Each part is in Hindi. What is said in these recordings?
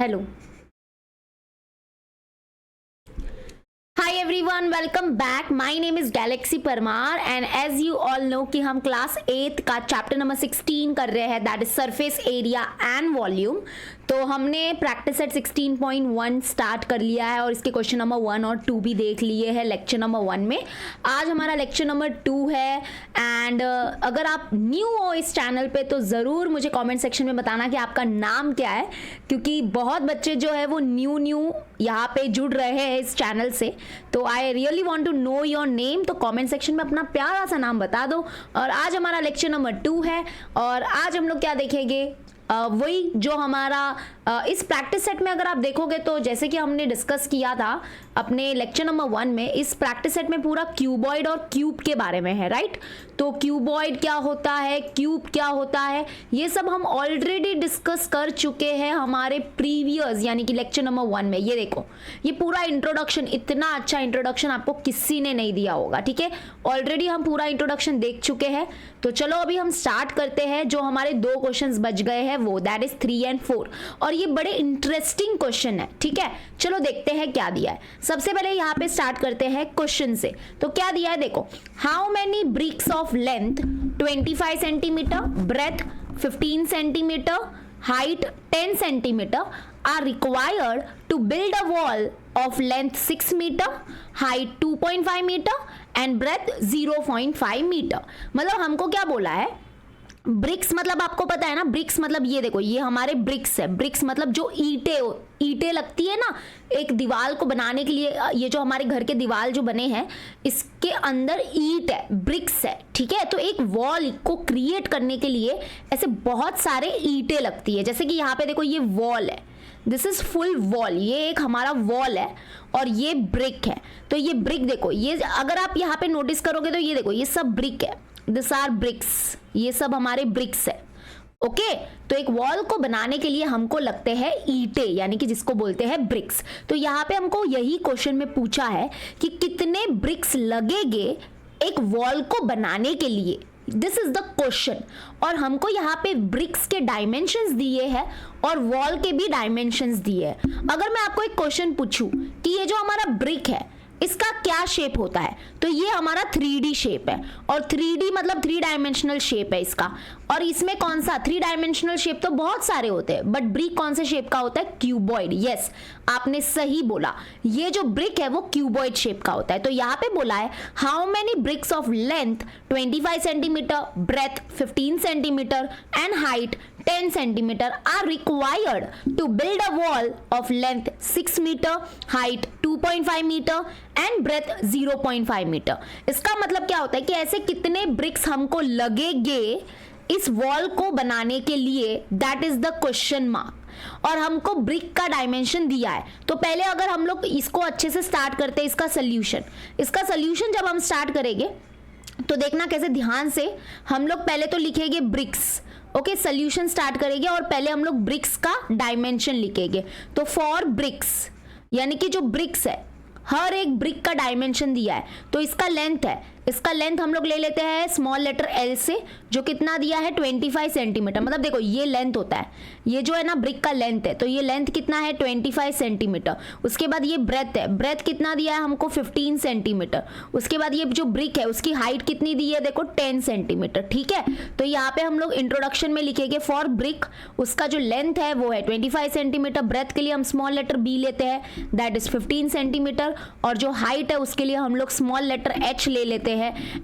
Hello, hi everyone, welcome back. My name is Galaxy Parmar and as you all know कि हम क्लास 8 का चैप्टर नंबर 16 कर रहे हैं, that is surface area and volume. तो हमने प्रैक्टिस सेट 16.1 स्टार्ट कर लिया है और इसके क्वेश्चन नंबर 1 और 2 भी देख लिए हैं लेक्चर नंबर 1 में। आज हमारा लेक्चर नंबर 2 है एंड अगर आप न्यू हो इस चैनल पे तो ज़रूर मुझे कमेंट सेक्शन में बताना कि आपका नाम क्या है, क्योंकि बहुत बच्चे जो है वो न्यू यहाँ पे जुड़ रहे हैं इस चैनल से। तो I really want to know your name, तो कमेंट सेक्शन में अपना प्यारा सा नाम बता दो। और आज हमारा लेक्चर नंबर 2 है और आज हम लोग क्या देखेंगे, वही जो हमारा इस प्रैक्टिस सेट में अगर आप देखोगे तो जैसे कि हमने डिस्कस किया था अपने लेक्चर नंबर 1 में, इस प्रैक्टिस सेट में पूरा क्यूबॉइड और क्यूब के बारे में है, राइट। तो क्यूबॉइड क्या होता है, क्यूब क्या होता है, ये सब हम ऑलरेडी डिस्कस कर चुके हैं हमारे प्रीवियस यानी कि लेक्चर नंबर 1 में। ये देखो, ये पूरा इंट्रोडक्शन, इतना अच्छा इंट्रोडक्शन आपको किसी ने नहीं दिया होगा, ठीक है। ऑलरेडी हम पूरा इंट्रोडक्शन देख चुके हैं। तो चलो अभी हम स्टार्ट करते हैं। जो हमारे 2 क्वेश्चन बच गए हैं वो दैट इज 3 एंड 4 और ये बड़े इंटरेस्टिंग क्वेश्चन है, ठीक है। चलो देखते हैं क्या दिया है। सबसे पहले यहाँ पे स्टार्ट करते हैं क्वेश्चन से। तो क्या दिया है देखो, how many bricks of length 25 centimetre, breadth 15 centimetre, height 10 centimetre are required to build a wall of length 6 meter, height 2.5 meter and breadth 0.5 meter। मतलब हमको क्या बोला है, ब्रिक्स मतलब आपको पता है ना, ब्रिक्स मतलब ये देखो, ये हमारे ब्रिक्स है। ब्रिक्स मतलब जो ईंटें लगती है ना एक दीवार को बनाने के लिए, ये जो हमारे घर के दीवार जो बने हैं इसके अंदर ईंट है, ब्रिक्स है, ठीक है। तो एक वॉल को क्रिएट करने के लिए ऐसे बहुत सारे ईंटें लगती है। जैसे कि यहाँ पे देखो ये वॉल है, दिस इज फुल वॉल, ये एक हमारा वॉल है और ये ब्रिक है। तो ये ब्रिक देखो, ये अगर आप यहाँ पे नोटिस करोगे तो ये देखो ये सब ब्रिक है, दिस आर ब्रिक्स, ये सब हमारे ब्रिक्स है, ओके। तो एक वॉल को बनाने के लिए हमको लगते हैं ईंटें, यानी कि जिसको बोलते हैं ब्रिक्स। तो यहाँ पे हमको यही क्वेश्चन में पूछा है कि कितने ब्रिक्स लगेंगे एक वॉल को बनाने के लिए, दिस इज द क्वेश्चन। और हमको यहाँ पे ब्रिक्स के डायमेंशंस दिए हैं और वॉल के भी डायमेंशंस दिए हैं। अगर मैं आपको एक क्वेश्चन पूछूं कि ये जो हमारा ब्रिक है इसका क्या शेप होता है, तो ये हमारा 3D शेप है और 3D मतलब 3 डायमेंशनल शेप है इसका। और इसमें कौन सा 3 डायमेंशनल शेप तो बहुत सारे होते हैं, बट ब्रिक कौन से शेप का होता है, क्यूबॉइड। यस, आपने सही बोला, ये जो ब्रिक है वो क्यूबॉइड शेप का होता है। तो यहाँ पे बोला है how many bricks of length 25 centimetre, breadth 15 centimetre and height 10 centimetre are required to build a wall of length 6 metre, height 2.5 metre and breadth 0.5 metre. इसका मतलब क्या होता है कि ऐसे कितने ब्रिक्स हमको लगेंगे इस वॉल को बनाने के लिए, that is the question mark. और हमको ब्रिक का डायमेंशन दिया है। तो पहले अगर हम लोग इसको अच्छे से स्टार्ट करते हैं, इसका सोल्यूशन जब हम स्टार्ट करेंगे तो देखना कैसे, ध्यान से हम लोग पहले तो लिखेंगे ब्रिक्स, ओके, सोल्यूशन स्टार्ट करेंगे और पहले हम लोग ब्रिक्स का डायमेंशन लिखेंगे। तो फॉर ब्रिक्स यानी कि जो ब्रिक्स है, हर एक ब्रिक का डायमेंशन दिया है। तो इसका लेंथ है, इसका लेंथ हम लोग ले लेते हैं स्मॉल लेटर एल से, जो कितना दिया है 25 सेंटीमीटर। मतलब देखो ये लेंथ होता है, ये जो है ना ब्रिक का लेंथ है, तो ये लेंथ कितना है 25 सेंटीमीटर। उसके बाद ये ब्रेथ है, ब्रेथ कितना दिया है हमको 15 सेंटीमीटर। उसके बाद ये जो ब्रिक है उसकी हाइट कितनी दी है देखो 10 सेंटीमीटर, ठीक है। तो यहाँ पे हम लोग इंट्रोडक्शन में लिखेंगे फॉर ब्रिक, उसका जो लेंथ है वो है 25 सेंटीमीटर, ब्रेथ के लिए हम स्मॉल लेटर बी लेते हैं दैट इज 15 सेंटीमीटर और जो हाइट है उसके लिए हम लोग स्मॉल लेटर एच ले लेते हैं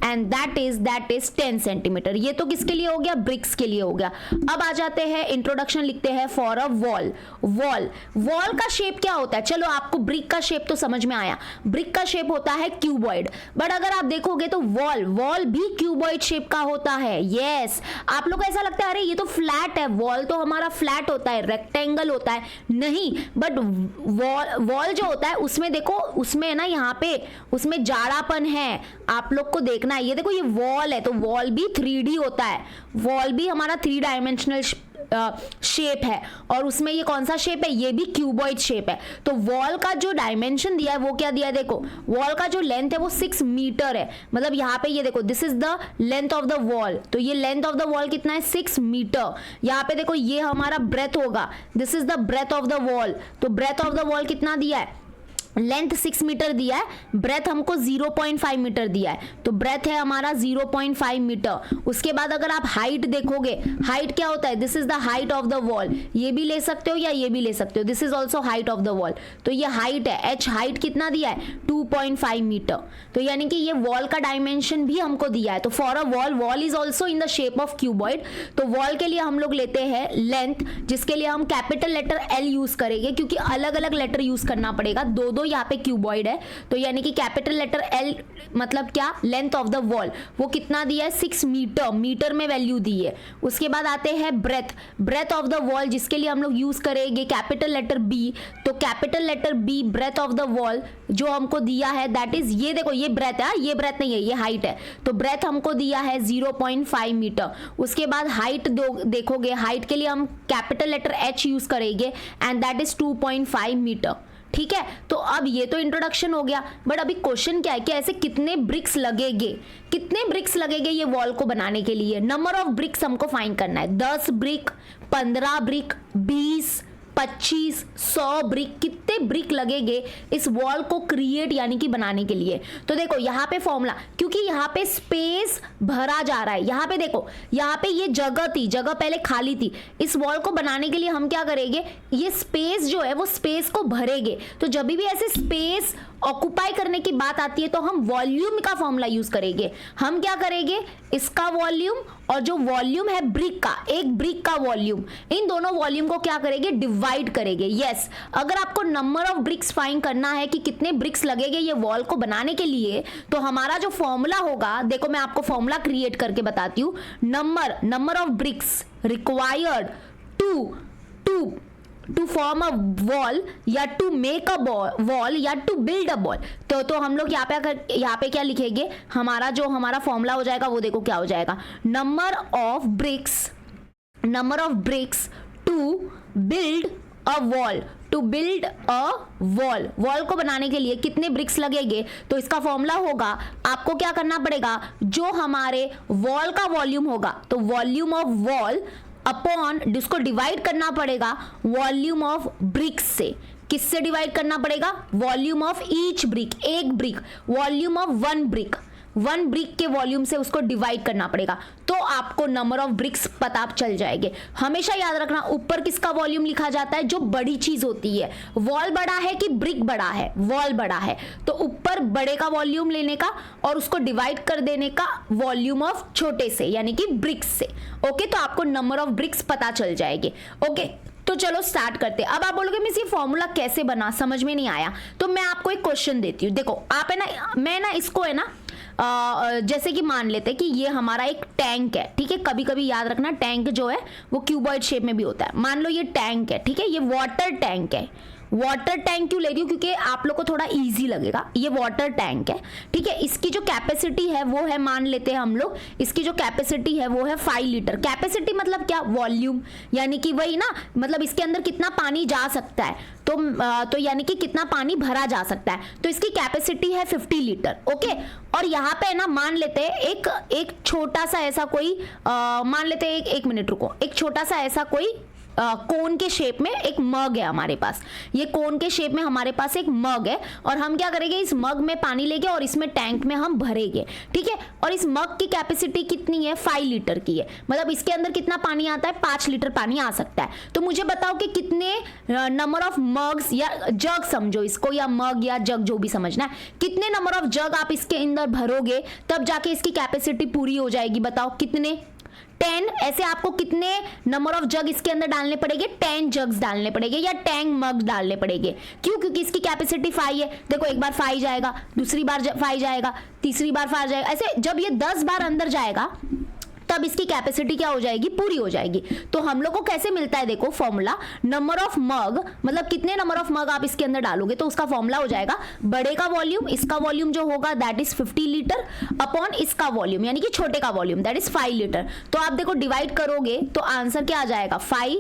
एंड दैट इज 10 सेंटीमीटर। ये तो किसके लिए हो गया, ब्रिक्स के लिए हो गया। अब आ जाते हैं इंट्रोडक्शन लिखते हैं फॉर अ वॉल। वॉल का शेप क्या होता है, चलो आपको ब्रिक का शेप तो समझ में आया, ब्रिक का शेप होता है क्यूबॉइड। बट अगर आप देखोगे तो वॉल भी क्यूबॉइड शेप का होता है। यस, आप लोग को ऐसा लगता है अरे ये तो फ्लैट है, वॉल तो हमारा फ्लैट होता है, रेक्टेंगल होता है, नहीं। बट वॉल जो होता है उसमें देखो, उसमें ना यहाँ पे उसमें जाड़ापन है, आप लोग को देखना है। ये देखो ये वॉल है तो वॉल भी 3D होता है, वॉल भी हमारा 3 डायमेंशनल शेप है और उसमें ये कौन सा शेप है, ये भी क्यूबॉइड शेप है। तो वॉल का जो डायमेंशन दिया है वो क्या दिया है, देखो वॉल का जो लेंथ है वो 6 मीटर है। मतलब यहाँ पे ये देखो this is the length of the wall, तो ये लेंथ ऑफ द वॉल कितना है 6 मीटर। यहाँ पे देखो ये हमारा ब्रेथ होगा, this is the breadth of the wall, तो ब्रेथ ऑफ द वॉल कितना दिया है, लेंथ 6 मीटर दिया है, ब्रेथ हमको 0.5 मीटर दिया है, तो ब्रेथ है हमारा 0.5 मीटर। उसके बाद अगर आप हाइट देखोगे, हाइट क्या होता है, this is the height of the wall, ये भी ले सकते हो या ये भी ले सकते हो, this is also height of the wall. तो ये हाइट है, एच हाइट कितना दिया है 2.5 मीटर। तो यानी कि ये वॉल का डायमेंशन भी हमको दिया है। तो for a wall, wall is also in the shape of cuboid, तो वॉल के लिए हम लोग लेते हैं लेंथ, जिसके लिए हम कैपिटल लेटर एल यूज करेंगे, क्योंकि अलग अलग लेटर यूज करना पड़ेगा, दो यहाँ पे क्यूबॉइड है, तो यानी कि कैपिटल लेटर एल मतलब क्या, लेंथ ऑफ द वॉल, वो कितना दिया है 6 मीटर, मीटर में वैल्यू दी है। उसके बाद आते हैं breadth, breadth of the wall, जिसके लिए हम लोग यूज करेंगे कैपिटल लेटर बी, तो capital letter B breadth of the wall जो हमको दिया है दैट इज, ये देखो ये ब्रेथ है, ये ब्रेथ नहीं है, ये हाइट है, तो ब्रेथ हमको दिया है 0.5 मीटर। उसके बाद हाइट देखोगे, हाइट के लिए हम कैपिटल लेटर एच यूज करेंगे एंड दैट इज 2.5 मीटर। ठीक है, तो अब ये तो इंट्रोडक्शन हो गया, बट अभी क्वेश्चन क्या है कि ऐसे कितने ब्रिक्स लगेंगे, कितने ब्रिक्स लगेंगे ये वॉल को बनाने के लिए। नंबर ऑफ ब्रिक्स हमको फाइंड करना है, 10 ब्रिक, 15 ब्रिक, 20, 25, 100 ब्रिक, कितने ब्रिक लगेंगे इस वॉल को क्रिएट यानी कि बनाने के लिए। तो देखो यहाँ पे फॉर्मूला, क्योंकि यहाँ पे स्पेस भरा जा रहा है, यहाँ पे देखो यहाँ पे ये जगह थी, जगह पहले खाली थी, इस वॉल को बनाने के लिए हम क्या करेंगे, ये स्पेस जो है वो स्पेस को भरेंगे। तो जब भी ऐसे स्पेस ऑक्यूपाई करने की बात आती है तो हम वॉल्यूम का फॉर्मूला यूज करेंगे। हम क्या करेंगे, इसका वॉल्यूम और जो वॉल्यूम है ब्रिक का, एक ब्रिक का वॉल्यूम, इन दोनों वॉल्यूम को क्या करेंगे, डिवाइड करेंगे। यस, अगर आपको नंबर ऑफ ब्रिक्स फाइंड करना है कि कितने ब्रिक्स लगेंगे ये वॉल को बनाने के लिए, तो हमारा जो फॉर्मूला होगा, देखो मैं आपको फॉर्मूला क्रिएट करके बताती हूँ। Number of bricks required to form a wall या टू मेक अ वॉल या टू बिल्ड अ वॉल। तो हम लोग यहाँ पे क्या लिखेंगे, हमारा फॉर्मूला हो जाएगा, वो देखो क्या हो जाएगा, number of bricks to build a wall, wall को बनाने के लिए कितने ब्रिक्स लगेंगे। तो इसका फॉर्मूला होगा, आपको क्या करना पड़ेगा, जो हमारे वॉल का वॉल्यूम होगा, तो वॉल्यूम ऑफ वॉल अपॉन, जिसको डिवाइड करना पड़ेगा वॉल्यूम ऑफ ब्रिक्स से। किससे डिवाइड करना पड़ेगा, वॉल्यूम ऑफ ईच ब्रिक, एक brick, volume of one brick के वॉल्यूम से उसको डिवाइड करना पड़ेगा, तो आपको नंबर ऑफ ब्रिक्स पता चल जाएंगे। हमेशा याद रखना, ऊपर किसका वॉल्यूम लिखा जाता है, जो बड़ी चीज होती है। वॉल बड़ा है कि ब्रिक बड़ा है, वॉल बड़ा है, तो ऊपर बड़े का वॉल्यूम लेने का और उसको डिवाइड कर देने का वॉल्यूम ऑफ छोटे से यानी कि ब्रिक्स से। ओके, तो आपको नंबर ऑफ ब्रिक्स पता चल जाएंगे। ओके, तो चलो स्टार्ट करते हैं। अब आप बोलोगे मिस ये फॉर्मूला कैसे बना, समझ में नहीं आया, तो मैं आपको एक क्वेश्चन देती हूँ। देखो आप है ना, मैं ना इसको है ना जैसे कि मान लेते हैं कि ये हमारा एक टैंक है, ठीक है। कभी कभी याद रखना टैंक जो है वो क्यूबॉइड शेप में भी होता है। मान लो ये टैंक है, ठीक है, ये वाटर टैंक है। वाटर टैंक क्यों ले रही हूँ, क्योंकि आप लोग को थोड़ा इजी लगेगा। ये वाटर टैंक है, ठीक है। इसकी जो कैपेसिटी है वो है, मान लेते हैं हम लोग, इसकी जो कैपेसिटी है वो है 5 लीटर। कैपेसिटी मतलब क्या, वॉल्यूम, यानी कि वही ना, मतलब इसके अंदर कितना पानी जा सकता है, तो यानी कि कितना पानी भरा जा सकता है, तो इसकी कैपेसिटी है 50 लीटर। ओके, और यहाँ पे ना मान लेते हैं एक छोटा सा ऐसा कोई मान लेते हैं, एक मिनट रुको, एक छोटा सा ऐसा कोई कोन के शेप में एक मग है हमारे पास। ये कोन के शेप में हमारे पास एक मग है और हम क्या करेंगे, इस मग में पानी लेंगे और इसमें टैंक में हम भरेंगे, ठीक है। और इस मग की कैपेसिटी कितनी है, 5 लीटर की है, मतलब इसके अंदर कितना पानी आता है, 5 लीटर पानी आ सकता है। तो मुझे बताओ कि कितने नंबर ऑफ मग्स या जग समझो इसको, या मग या जग जो भी समझना है, कितने नंबर ऑफ जग आप इसके अंदर भरोगे तब जाके इसकी कैपेसिटी पूरी हो जाएगी। बताओ कितने, 10। ऐसे आपको कितने नंबर ऑफ जग इसके अंदर डालने पड़ेंगे, 10 जग्स डालने पड़ेंगे या 10 मग डालने पड़ेंगे। क्यों, क्योंकि इसकी कैपेसिटी 5 है। देखो एक बार 5 जाएगा, दूसरी बार 5 जाएगा, तीसरी बार 5 जाएगा, ऐसे जब ये 10 बार अंदर जाएगा तब इसकी कैपेसिटी क्या हो जाएगी, पूरी हो जाएगी। तो हम लोग को कैसे मिलता है, देखो फॉर्मूला, नंबर ऑफ मग, मतलब कितने नंबर ऑफ मग आप इसके अंदर डालोगे तो उसका फॉर्मूला हो जाएगा बड़े का वॉल्यूम, इसका वॉल्यूम जो होगा दैट इज 50 लीटर अपॉन इसका वॉल्यूम यानी कि छोटे का वॉल्यूम दैट इज 5 लीटर। तो आप देखो डिवाइड करोगे तो आंसर क्या आ जाएगा, 5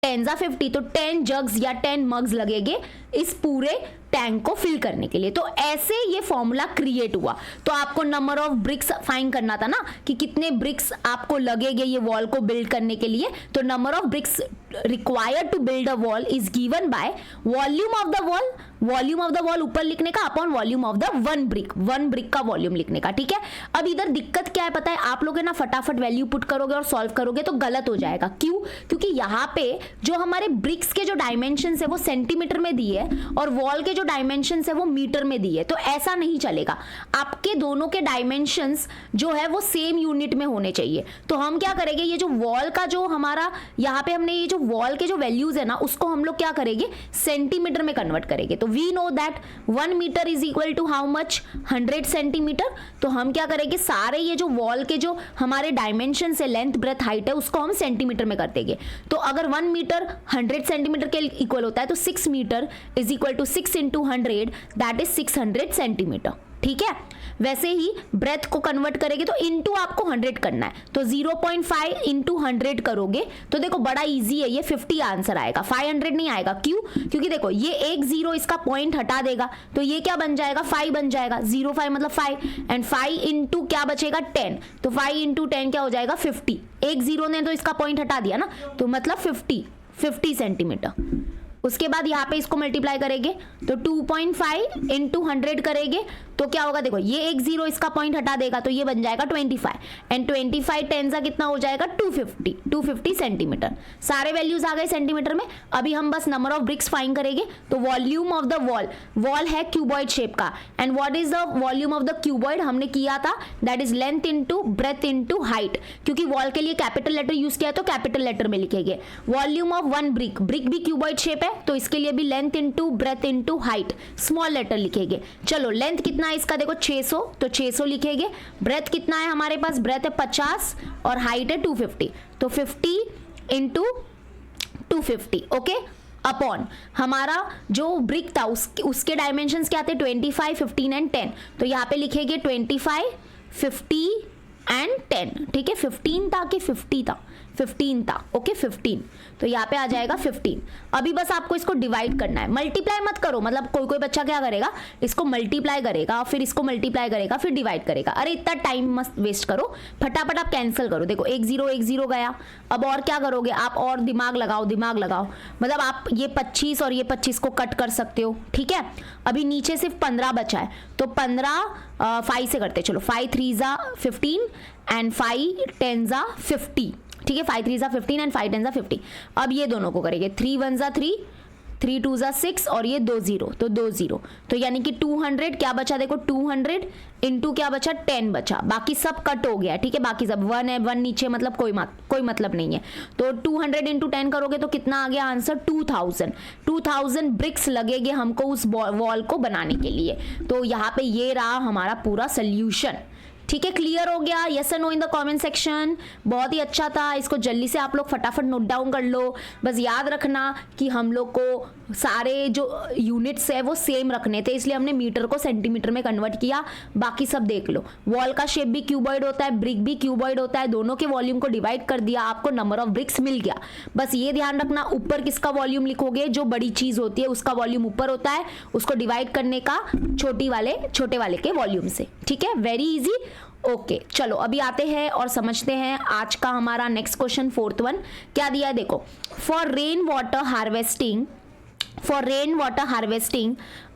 10 50, तो 10 जग्स या 10 मग्स लगेंगे इस पूरे टैंक को फिल करने के लिए। तो ऐसे ये फॉर्मूला क्रिएट हुआ। तो आपको नंबर ऑफ ब्रिक्स फाइंड करना था ना कि कितने ब्रिक्स आपको लगेंगे ये वॉल को बिल्ड करने के लिए। तो number of bricks required to build a wall is given by volume of the wall, volume of the wall ऊपर लिखने का upon volume of the one brick का वॉल्यूम लिखने का, ठीक है। अब इधर दिक्कत क्या है पता है, आप लोग है ना फटाफट वैल्यू पुट करोगे और सॉल्व करोगे तो गलत हो जाएगा। क्यों? क्योंकि यहाँ पे जो हमारे ब्रिक्स के जो डायमेंशन है वो सेंटीमीटर में दिए और वॉल के जो डायमेंशन है वो मीटर में दिए। तो ऐसा नहीं चलेगा, आपके दोनों के डायमेंशंस जो है वो सेम यूनिट में होने चाहिए। तो हम क्या करेंगे, ये जो वॉल का जो हमारा यहाँ पे हमने ये जो वॉल के जो वैल्यूज है ना उसको हम लोग क्या करेंगे, सेंटीमीटर में कन्वर्ट करेंगे। तो we know that 1 metre is equal to how much, 100 centimetre. तो हम क्या करेंगे, सारे ये जो वॉल के जो हमारे डायमेंशन है, लेंथ ब्रेथ हाइट है, उसको हम सेंटीमीटर में कर देंगे। तो अगर 1 मीटर 100 सेंटीमीटर के इक्वल होता है तो 6 metre is equal to 6 into 100 that is 600 centimetre, ठीक है। वैसे ही ब्रेथ को कन्वर्ट करेंगे तो इनटू आपको 100 करना है। तो 0.5 इंटू 100 करोगे तो देखो बड़ा इजी है, ये 50 आंसर आएगा, 500 नहीं आएगा। क्यों? क्योंकि देखो ये एक 0 इसका पॉइंट हटा देगा तो ये क्या बन जाएगा, 5 बन जाएगा। 05 मतलब 5 एंड 5 इंटू क्या बचेगा 10, तो 5 इंटू 10 क्या हो जाएगा 50। एक 0 ने तो इसका पॉइंट हटा दिया ना, तो मतलब 50 सेंटीमीटर। उसके बाद यहाँ पे इसको मल्टीप्लाई करेंगे तो 2.5 इंटू 100 करेंगे तो क्या होगा, देखो ये एक 0 इसका पॉइंट हटा देगा तो ये बन जाएगा 25 एंड 25 10 सा कितना हो जाएगा 250 सेंटीमीटर। सारे वैल्यूज आ गए सेंटीमीटर में। अभी हम बस नंबर ऑफ ब्रिक्स फाइंड करेंगे। तो वॉल्यूम ऑफ द वॉल है क्यूबॉइड शेप का and what is the volume of the cuboid, हमने किया था that is length into breadth into height. क्योंकि वॉल के लिए कैपिटल लेटर यूज किया तो कैपिटल लेटर में लिखेंगे। वॉल्यूम ऑफ वन ब्रिक भी क्यूबॉइड शेप है तो इसके लिए भी length into breadth into height small letter लिखेंगे। चलो लेंथ कितना है इसका, देखो 600 तो 600 लिखेंगे। ब्रेथ कितना है हमारे पास, ब्रेथ है 50 और हाइट है 250 तो 50 इंटू 250 ओके अपॉन हमारा जो ब्रिक था उसके डायमेंशंस क्या थे 25 15 एंड 10। तो यहाँ पे लिखेंगे 25 50 एंड 10, ठीक है। 15 था कि 50 था, 15 था ओके 15 तो यहाँ पे आ जाएगा 15। अभी बस आपको इसको डिवाइड करना है, मल्टीप्लाई मत करो। मतलब कोई बच्चा क्या करेगा, इसको मल्टीप्लाई करेगा फिर इसको मल्टीप्लाई करेगा फिर डिवाइड करेगा। अरे इतना टाइम मत वेस्ट करो, फटाफट आप कैंसिल करो। देखो एक जीरो गया। अब और क्या करोगे आप, और दिमाग लगाओ। मतलब आप ये 25 और ये 25 को कट कर सकते हो, ठीक है। अभी नीचे सिर्फ 15 बचा है तो 15 5 से करते चलो। 5 3 ज़ा 15 एंड 5 10 ज़ा 50, ठीक है। 5 3 ज़ा 15 एंड 5 10 ज़ा 50। अब ये दोनों को करेंगे 3 1 ज़ा 3 3 2 ज़ा 6 और ये 2 0 तो 2 0 तो यानी कि 200 क्या बचा, देखो 200 इंटू क्या बचा 10 बचा, बाकी सब कट हो गया, ठीक है। बाकी सब 1 है, 1 नीचे मतलब कोई मतलब नहीं है। तो 200 इंटू 10 करोगे तो कितना आ गया आंसर 2000 ब्रिक्स लगेंगे हमको उस वॉल को बनाने के लिए। तो यहाँ पे ये रहा हमारा पूरा सोल्यूशन, ठीक है। क्लियर हो गया, यस और no in the comment section. बहुत ही अच्छा था, इसको जल्दी से आप लोग फटाफट नोट डाउन कर लो। बस याद रखना कि हम लोग को सारे जो यूनिट्स है वो सेम रखने थे, इसलिए हमने मीटर को सेंटीमीटर में कन्वर्ट किया। बाकी सब देख लो, वॉल का शेप भी क्यूबॉइड होता है, ब्रिक भी क्यूबॉइड होता है, दोनों के वॉल्यूम को डिवाइड कर दिया, आपको नंबर ऑफ ब्रिक्स मिल गया। बस ये ध्यान रखना ऊपर किसका वॉल्यूम लिखोगे, जो बड़ी चीज होती है उसका वॉल्यूम ऊपर होता है, उसको डिवाइड करने का छोटे वाले के वॉल्यूम से, ठीक है। वेरी इजी ओके चलो अभी आते हैं और समझते हैं आज का हमारा नेक्स्ट क्वेश्चन। 4th वन क्या दिया है देखो, for rain water harvesting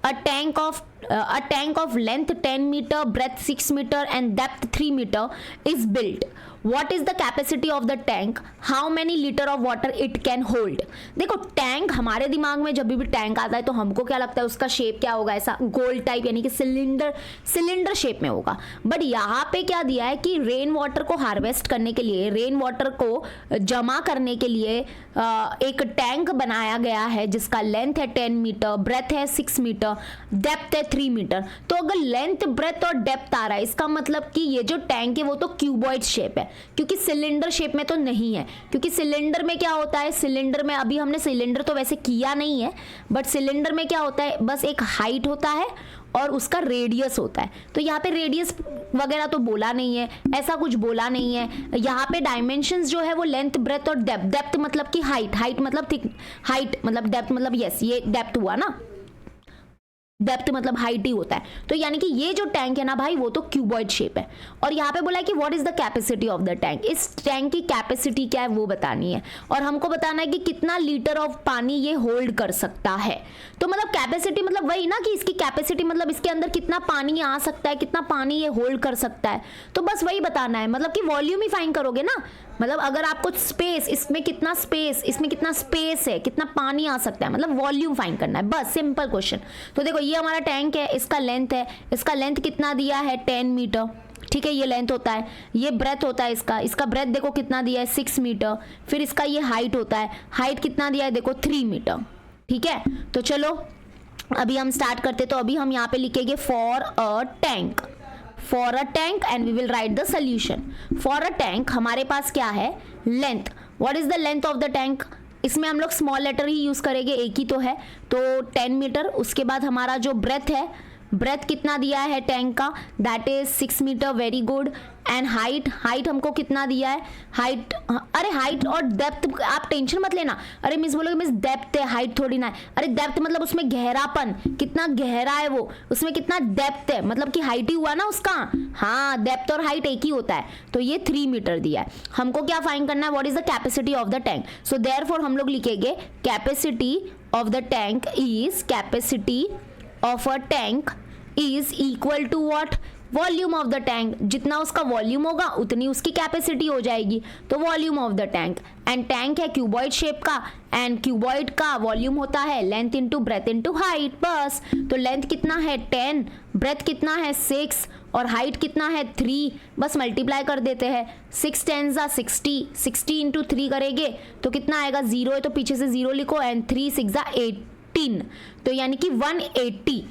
a tank of length 10 meter, breadth 6 meter and depth 3 meter is built. What is the capacity of the tank? How many liter of water it can hold? देखो टैंक, हमारे दिमाग में जब भी टैंक आता है तो हमको क्या लगता है उसका शेप क्या होगा, ऐसा गोल टाइप यानी कि सिलेंडर शेप में होगा। बट यहाँ पे क्या दिया है कि रेन वाटर को हार्वेस्ट करने के लिए, रेन वाटर को जमा करने के लिए एक टैंक बनाया गया है जिसका लेंथ है 10 मीटर, ब्रेथ है 6 मीटर, डेप्थ है 3 मीटर। तो अगर लेंथ ब्रेथ और डेप्थ आ रहा है इसका मतलब कि ये जो टैंक है वो तो क्यूबॉइड शेप है। क्योंकि सिलेंडर शेप में तो नहीं है, क्योंकि सिलेंडर में क्या होता है, सिलेंडर में अभी हमने सिलेंडर तो वैसे किया नहीं है, बट सिलेंडर में क्या होता है, बस एक हाइट होता है और उसका रेडियस होता है। तो यहाँ पे रेडियस वगैरह तो बोला नहीं है, ऐसा कुछ बोला नहीं है। यहाँ पे डायमेंशंस जो है वो लेंथ, ब्रेथ और डेप्थ, डेप्थ मतलब कि हाइट, हाइट मतलब थिक, हाइट मतलब डेप्थ मतलब यस ये डेप्थ हुआ ना, डेप्थ मतलब हाइट ही होता है। तो यानी कि ये जो टैंक है ना भाई वो तो क्यूबॉइड शेप है। और यहाँ पे बोला है कि what is the capacity of the tank, इस टैंक की कैपेसिटी क्या है वो बतानी है, और हमको बताना है कि कितना लीटर ऑफ पानी ये होल्ड कर सकता है। तो मतलब कैपेसिटी मतलब वही ना कि इसकी कैपेसिटी मतलब इसके अंदर कितना पानी आ सकता है, कितना पानी ये होल्ड कर सकता है, तो बस वही बताना है। मतलब कि वॉल्यूम ही फाइन करोगे ना, मतलब अगर आपको स्पेस, इसमें कितना स्पेस, इसमें कितना स्पेस है, कितना पानी आ सकता है, मतलब वॉल्यूम फाइन करना है, बस सिंपल क्वेश्चन। तो देखो ये हमारा टैंक है, इसका लेंथ है, इसका लेंथ कितना दिया है 10 मीटर, ठीक है, ये लेंथ होता है। ये ब्रेथ होता है इसका ब्रेथ देखो कितना दिया है 6 मीटर। फिर इसका ये हाइट होता है, हाइट कितना दिया है देखो 3 मीटर, ठीक है। तो चलो अभी हम स्टार्ट करते, तो अभी हम यहाँ पे लिखेंगे for a tank, for a tank and we will write the solution. For a tank हमारे पास क्या है, length, what is the length of the tank, इसमें हम लोग स्मॉल लेटर ही यूज करेंगे, एक ही तो है, तो 10 मीटर। उसके बाद हमारा जो ब्रेथ है, ब्रेथ कितना दिया है टैंक का, that is 6 metre, very good. And height, height हमको कितना दिया है, हाइट, अरे हाइट और डेप्थ आप टेंशन मत लेना, अरे मिस बोलोगे मिस डेप्थ है, हाइट थोड़ी ना है, अरे डेप्थ मतलब उसमें गहरापन, कितना गहरा है वो, उसमें कितना डेप्थ है, मतलब कि हाइट ही हुआ ना उसका, हाँ डेप्थ और हाइट एक ही होता है। तो ये 3 मीटर दिया है, हमको क्या फाइंड करना है, what is the capacity of the tank. So therefore हम लोग लिखेंगे capacity of the tank is, capacity of a tank is equal to what, volume of the tank, जितना उसका वॉल्यूम होगा उतनी उसकी कैपेसिटी हो जाएगी, तो volume of the tank. And tank है क्यूबॉइड शेप का, एंड क्यूबॉइड का वॉल्यूम होता है length into breadth into height, बस। तो लेंथ कितना है 10, ब्रेथ कितना है 6 और हाइट कितना है 3, बस मल्टीप्लाई कर देते हैं, 6 10 ज़ा 60, 60 इंटू 3 करेंगे तो कितना आएगा, 0 है तो पीछे से 0 लिखो, एंड 3 6 ज़ा 18, तो यानी कि 180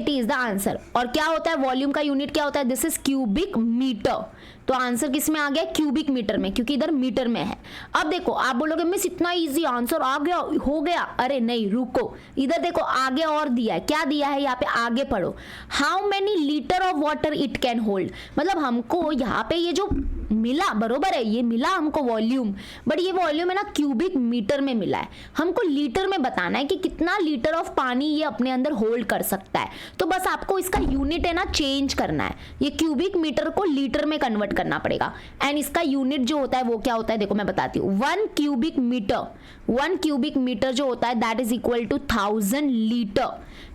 इज द आंसर। और क्या होता है, वॉल्यूम का यूनिट क्या होता है, दिस इज क्यूबिक मीटर। तो आंसर किस में आ गया, क्यूबिक मीटर में, क्योंकि इधर मीटर में है। अब देखो आप बोलोगे मिस इतना इजी आंसर आ गया, हो गया, अरे नहीं रुको, इधर देखो आगे और दिया है, क्या दिया है यहाँ पे, आगे पढ़ो, how many litre of water it can hold. मतलब हमको यहाँ पे ये जो मिला, बरोबर है, ये मिला हमको वॉल्यूम, बट ये वॉल्यूम है ना क्यूबिक मीटर में मिला है, हमको लीटर में बताना है कि कितना लीटर ऑफ पानी ये अपने अंदर होल्ड कर सकता है। तो बस आपको इसका यूनिट है ना चेंज करना है, ये क्यूबिक मीटर को लीटर में कन्वर्ट करना पड़ेगा। एंड इसका यूनिट जो होता है वो क्या होता है, देखो मैं बताती हूँ, 1 क्यूबिक मीटर जो होता है that is equal to 1000 litre.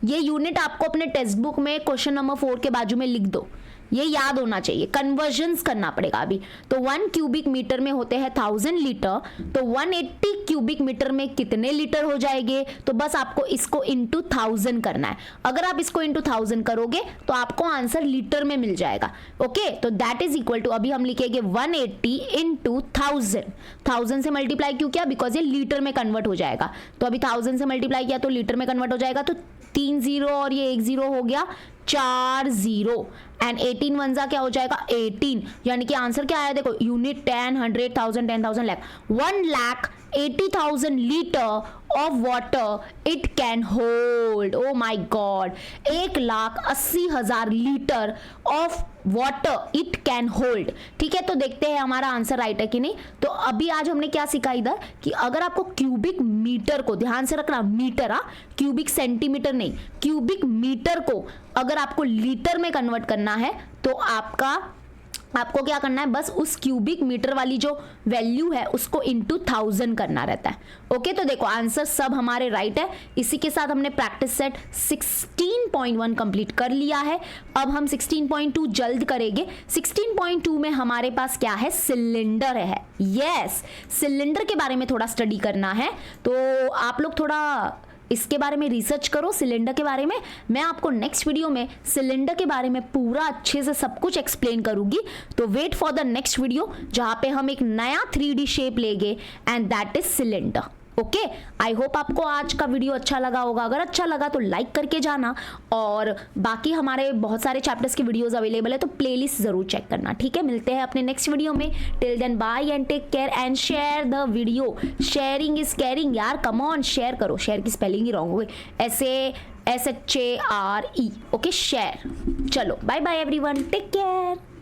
ये यूनिट आपको अपने टेक्स्ट बुक में क्वेश्चन नंबर 4 के बाजू में लिख दो, ये याद होना चाहिए, कन्वर्जन्स करना पड़ेगा अभी। तो 1 क्यूबिक मीटर में होते हैं 1000 लीटर, तो 180 क्यूबिक मीटर में कितने लीटर हो जाएंगे, तो बस आपको इसको इंटू 1000 करना है। अगर आप इसको इंटू 1000 करोगे तो आपको आंसर लीटर में मिल जाएगा। ओके, तो दैट इज इक्वल टू, अभी हम लिखेंगे 180 इंटू 1000 से मल्टीप्लाई क्यों किया, बिकॉज ये लीटर में कन्वर्ट हो जाएगा। तो अभी 1000 से मल्टीप्लाई किया तो लीटर में कन्वर्ट हो जाएगा, तो 3 0 और ये 1 0 हो गया, 4 0 एंड 18 1 जा क्या हो जाएगा 18, यानी कि आंसर क्या आया देखो, unit 10 100 1000 10,000 lakh, 1,80,000 litre of water it can hold. Oh my God, 1,80,000 litre of water it can hold. ठीक है, तो देखते हैं हमारा आंसर राइट है कि नहीं। तो अभी आज हमने क्या सीखा इधर कि अगर आपको क्यूबिक मीटर को, ध्यान से रखना मीटर, क्यूबिक सेंटीमीटर नहीं, क्यूबिक मीटर को अगर आपको लीटर में कन्वर्ट करना है तो आपको क्या करना है, बस उस क्यूबिक मीटर वाली जो वैल्यू है उसको इंटू 1000 करना रहता है। ओके, तो देखो आंसर सब हमारे राइट है। इसी के साथ हमने प्रैक्टिस सेट 16.1 कंप्लीट कर लिया है। अब हम 16.2 जल्द करेंगे। 16.2 में हमारे पास क्या है, सिलेंडर है। यस, सिलेंडर के बारे में थोड़ा स्टडी करना है, तो आप लोग थोड़ा इसके बारे में रिसर्च करो, सिलेंडर के बारे में। मैं आपको नेक्स्ट वीडियो में सिलेंडर के बारे में पूरा अच्छे से सब कुछ एक्सप्लेन करूंगी। तो wait for the next video जहां पे हम एक नया 3D शेप लेंगे and that is cylinder. Okay, I hope आपको आज का वीडियो अच्छा लगा होगा। अगर अच्छा लगा तो लाइक करके जाना, और बाकी हमारे बहुत सारे चैप्टर्स की वीडियोस अवेलेबल है, तो प्लेलिस्ट जरूर चेक करना। ठीक है, मिलते हैं अपने नेक्स्ट वीडियो में। Till then bye and take care and share the video. Sharing is caring यार, कम ऑन शेयर करो। शेयर की स्पेलिंग ही रॉन्ग हो गई, SHARE। Okay, share. चलो bye bye everyone, take care.